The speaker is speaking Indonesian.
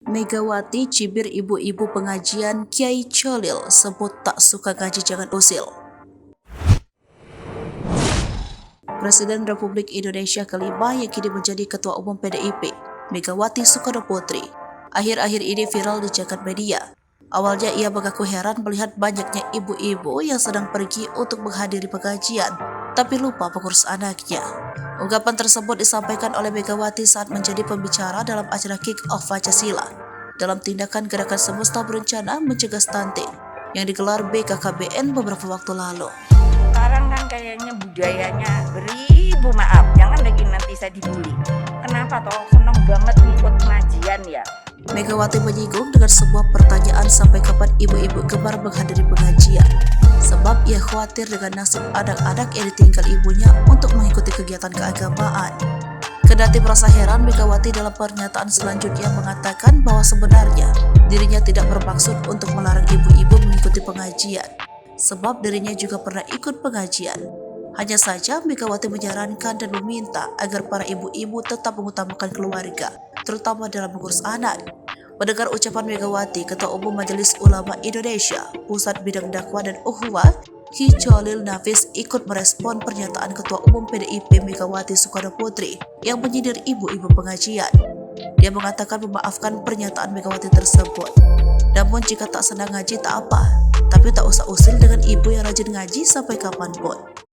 Megawati cibir ibu-ibu pengajian Kiai Cholil sebut tak suka ngaji jangan usil. Presiden Republik Indonesia kelima yang kini menjadi Ketua Umum PDIP, Megawati Soekarno Putri, akhir-akhir ini viral di jagat media. Awalnya ia mengaku heran melihat banyaknya ibu-ibu yang sedang pergi untuk menghadiri pengajian, tapi lupa mengurus anaknya. Ungkapan tersebut disampaikan oleh Megawati saat menjadi pembicara dalam acara Kick-Off Pancasila dalam tindakan gerakan semesta berencana mencegah stunting yang digelar BKKBN beberapa waktu lalu. Sekarang kan kayaknya budayanya beribu maaf, jangan lagi nanti saya dibully. Kenapa toh seneng banget ikut pengajian ya? Megawati menyinggung dengan sebuah pertanyaan sampai kapan ibu-ibu gemar menghadiri pengajian. Sebab ia khawatir dengan nasib anak-anak yang ditinggal ibunya untuk mengikuti kegiatan keagamaan. Kendati merasa heran, Megawati dalam pernyataan selanjutnya mengatakan bahwa sebenarnya dirinya tidak bermaksud untuk melarang ibu-ibu mengikuti pengajian. Sebab dirinya juga pernah ikut pengajian. Hanya saja Megawati menyarankan dan meminta agar para ibu-ibu tetap mengutamakan keluarga, terutama dalam mengurus anak. Mendengar ucapan Megawati, Ketua Umum Majelis Ulama Indonesia, Pusat Bidang Dakwah dan Ukhuwah, Kiai Cholil Nafis ikut merespon pernyataan Ketua Umum PDIP Megawati Soekarno Putri yang menyindir ibu-ibu pengajian. Dia mengatakan memaafkan pernyataan Megawati tersebut. Namun jika tak senang ngaji tak apa, tapi tak usah usil dengan ibu yang rajin ngaji sampai kapanpun.